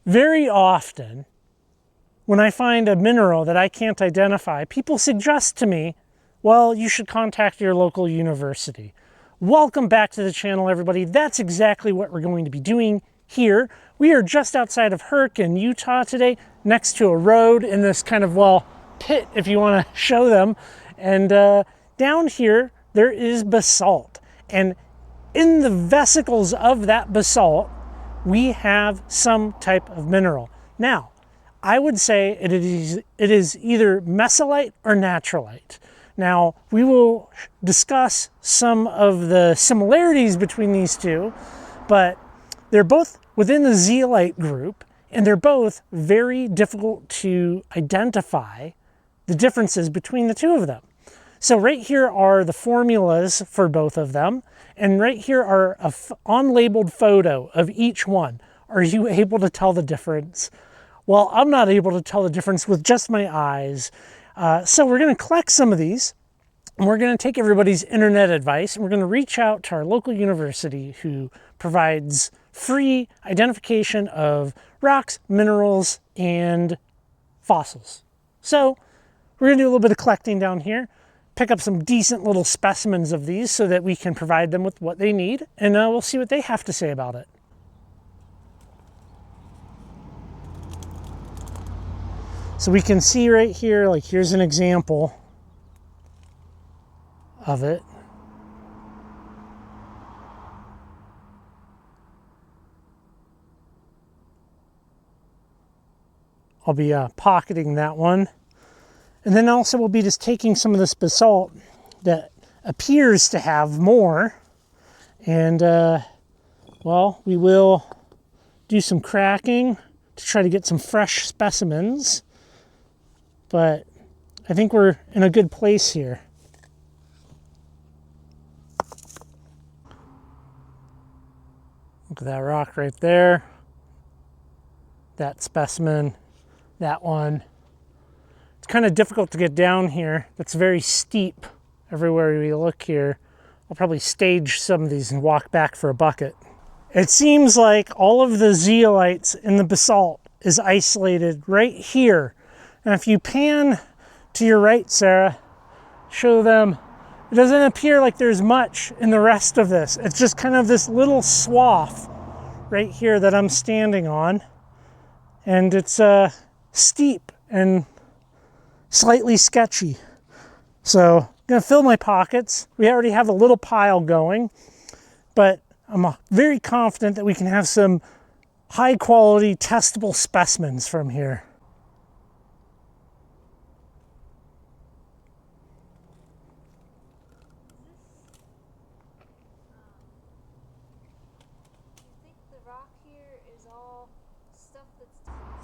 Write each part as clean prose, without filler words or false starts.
Very often, when I find a mineral that I can't identify, people suggest to me, well, you should contact your local university. Welcome back to the channel, everybody. That's exactly what we're going to be doing here. We are just outside of Herc in Utah today, next to a road in this kind of, well, pit, if you want to show them. And down here, there is basalt. And in the vesicles of that basalt, we have some type of mineral. Now, I would say it is either mesolite or naturalite. Now, we will discuss some of the similarities between these two, but they're both within the zeolite group, and they're both very difficult to identify the differences between the two of them. So right here are the formulas for both of them, and right here are an unlabeled photo of each one. Are you able to tell the difference? Well, I'm not able to tell the difference with just my eyes. So we're going to collect some of these, and we're going to take everybody's internet advice, and we're going to reach out to our local university who provides free identification of rocks, minerals, and fossils. So we're going to do a little bit of collecting down here, pick up some decent little specimens of these so that we can provide them with what they need, and we'll see what they have to say about it. So we can see right here, like here's an example of it. I'll be pocketing that one. And then also we'll be just taking some of this basalt that appears to have more. And, well, we will do some cracking to try to get some fresh specimens. But I think we're in a good place here. Look at that rock right there. That specimen, that one. It's kind of difficult to get down here. That's very steep everywhere we look here. I'll probably stage some of these and walk back for a bucket. It seems like all of the zeolites in the basalt is isolated right here. And if you pan to your right, Sarah, show them, it doesn't appear like there's much in the rest of this. It's just kind of this little swath right here that I'm standing on. And it's steep and slightly sketchy. So I'm gonna fill my pockets. We already have a little pile going, but I'm very confident that we can have some high quality testable specimens from here.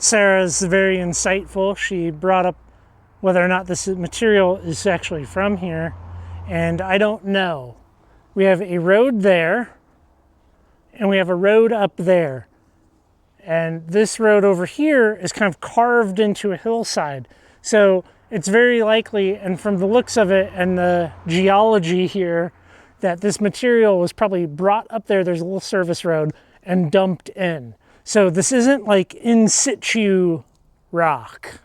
Sarah's very insightful. She brought up whether or not this material is actually from here, and I don't know. We have a road there, and we have a road up there. And this road over here is kind of carved into a hillside. So it's very likely, and from the looks of it and the geology here, that this material was probably brought up there. There's a little service road and dumped in. So this isn't like in situ rock.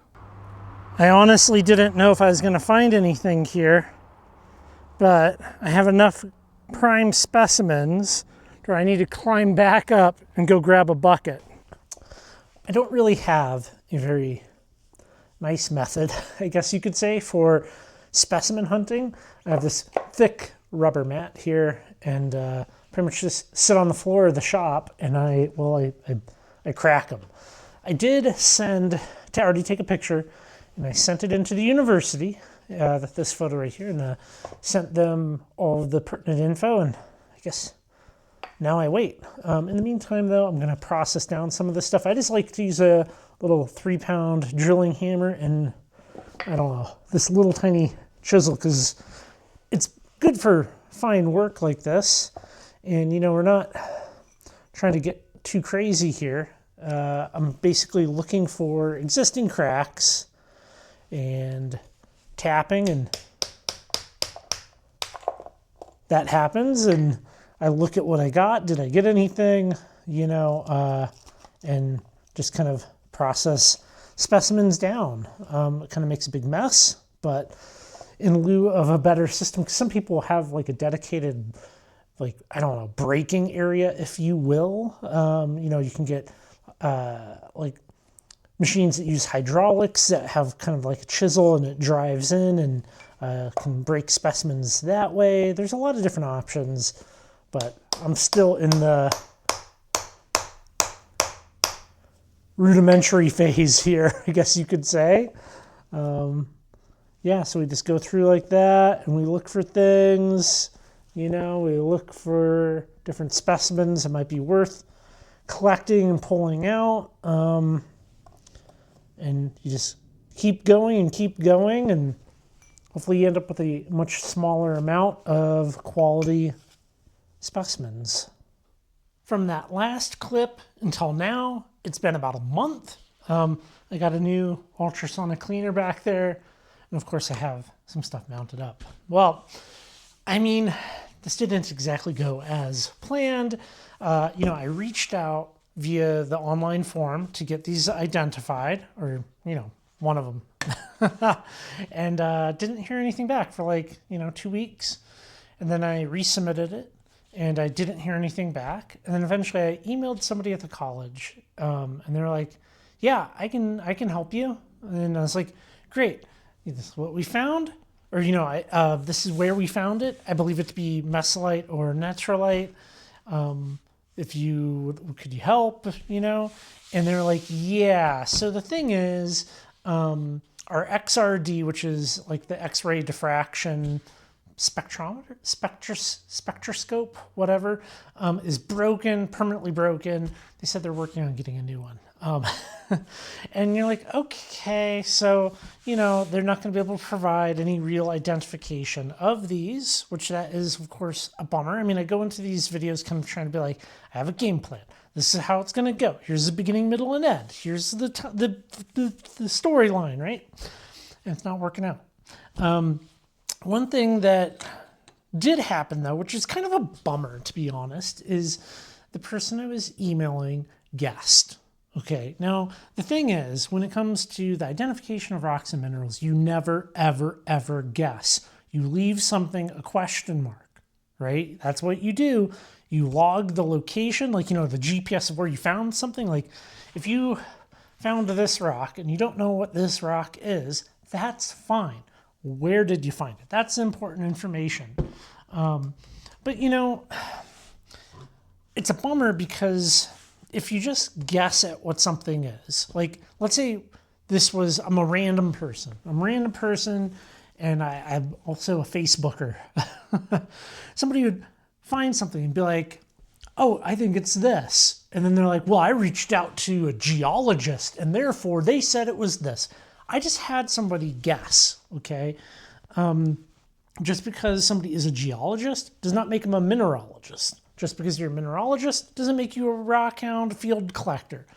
I honestly didn't know if I was going to find anything here, but I have enough prime specimens where I need to climb back up and go grab a bucket. I don't really have a very nice method, I guess you could say, for specimen hunting. I have this thick rubber mat here, and pretty much just sit on the floor of the shop, and I crack them. I did already take a picture, and I sent it into the university, this photo right here, and sent them all of the pertinent info, and I guess now I wait. In the meantime, though, I'm going to process down some of this stuff. I just like to use a little 3-pound drilling hammer and, I don't know, this little tiny chisel, because it's good for fine work like this. And, you know, we're not trying to get too crazy here. I'm basically looking for existing cracks and tapping, and that happens, and I look at what I got. Did I get anything? You know, and just kind of process specimens down. It kind of makes a big mess, but in lieu of a better system, 'cause some people have like a dedicated, like, I don't know, breaking area, if you will. You can get like machines that use hydraulics that have kind of like a chisel and it drives in and can break specimens that way. There's a lot of different options, but I'm still in the rudimentary phase here, I guess you could say. Yeah, so we just go through like that and we look for things, we look for different specimens that might be worth collecting and pulling out. And you just keep going and hopefully you end up with a much smaller amount of quality specimens. From that last clip until now, it's been about a month. I got a new ultrasonic cleaner back there. And of course I have some stuff mounted up. Well, I mean, this didn't exactly go as planned. I reached out via the online form to get these identified, or, one of them. And didn't hear anything back for 2 weeks. And then I resubmitted it and I didn't hear anything back. And then eventually I emailed somebody at the college and they were like, yeah, I can help you. And I was like, great. This is what we found, or, this is where we found it. I believe it to be mesylite or netrolite. Could you help, And they're like, yeah. So the thing is, our XRD, which is like the X-ray diffraction spectroscope, whatever, is broken, permanently broken. They said they're working on getting a new one. And you're like, okay, so, they're not going to be able to provide any real identification of these, which that is, of course, a bummer. I mean, I go into these videos kind of trying to be like, I have a game plan. This is how it's going to go. Here's the beginning, middle, and end. Here's the storyline, right? And it's not working out. One thing that did happen, though, which is kind of a bummer, to be honest, is the person I was emailing guessed. Okay, now the thing is, when it comes to the identification of rocks and minerals, you never, ever, ever guess. You leave something a question mark, right? That's what you do. You log the location, the GPS of where you found something. Like if you found this rock and you don't know what this rock is, that's fine. Where did you find it? That's important information. But it's a bummer because if you just guess at what something is, like, let's say I'm a random person. And I'm also a Facebooker. Somebody would find something and be like, oh, I think it's this. And then they're like, well, I reached out to a geologist and therefore they said it was this. I just had somebody guess, okay? Just because somebody is a geologist does not make them a mineralogist. Just because you're a mineralogist doesn't make you a rockhound field collector.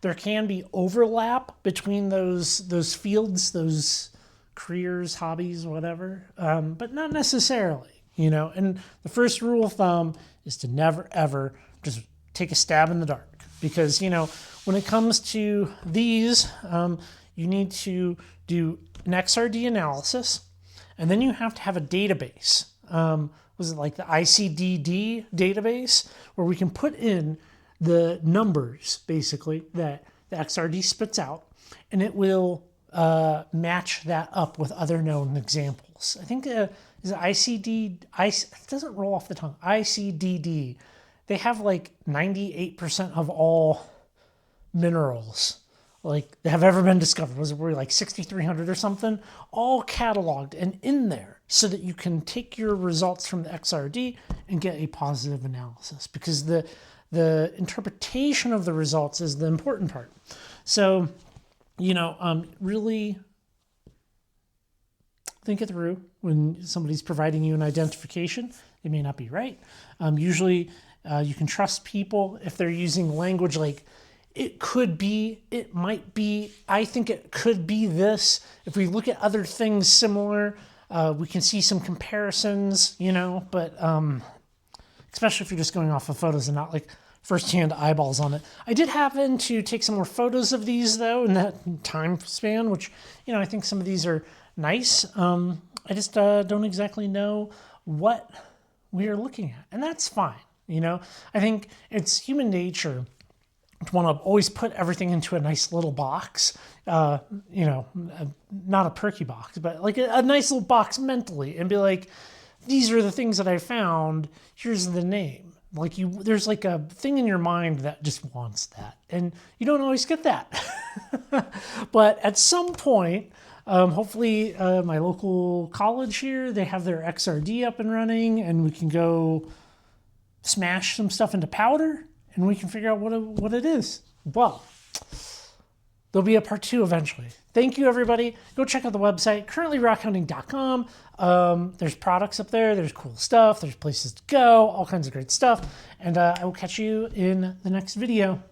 There can be overlap between those fields, those careers, hobbies, whatever, but not necessarily, And the first rule of thumb is to never, ever just take a stab in the dark. Because, when it comes to these, you need to do an XRD analysis, and then you have to have a database. Was it like the ICDD database, where we can put in the numbers, basically, that the XRD spits out, and it will match that up with other known examples. I think is it it doesn't roll off the tongue, ICDD. They have like 98% of all minerals that have ever been discovered. Was it like 6,300 or something? All cataloged and in there so that you can take your results from the XRD and get a positive analysis, because the interpretation of the results is the important part. So, really think it through when somebody's providing you an identification. It may not be right. Usually you can trust people if they're using language like, it could be, it might be, I think it could be this. If we look at other things similar, we can see some comparisons, but especially if you're just going off of photos and not firsthand eyeballs on it. I did happen to take some more photos of these though in that time span, which, you know, I think some of these are nice. I just don't exactly know what we are looking at, and that's fine. You know, I think it's human nature to want to always put everything into a nice little box, you know, not a perky box, but like a nice little box mentally, and be like, these are the things that I found, here's the name. Like there's like a thing in your mind that just wants that, and you don't always get that. But at some point, hopefully my local college here, they have their XRD up and running, and we can go smash some stuff into powder, and we can figure out what it is. Well, there'll be a part 2 eventually. Thank you, everybody. Go check out the website, currently rockhounding.com. There's products up there. There's cool stuff. There's places to go, all kinds of great stuff. And I will catch you in the next video.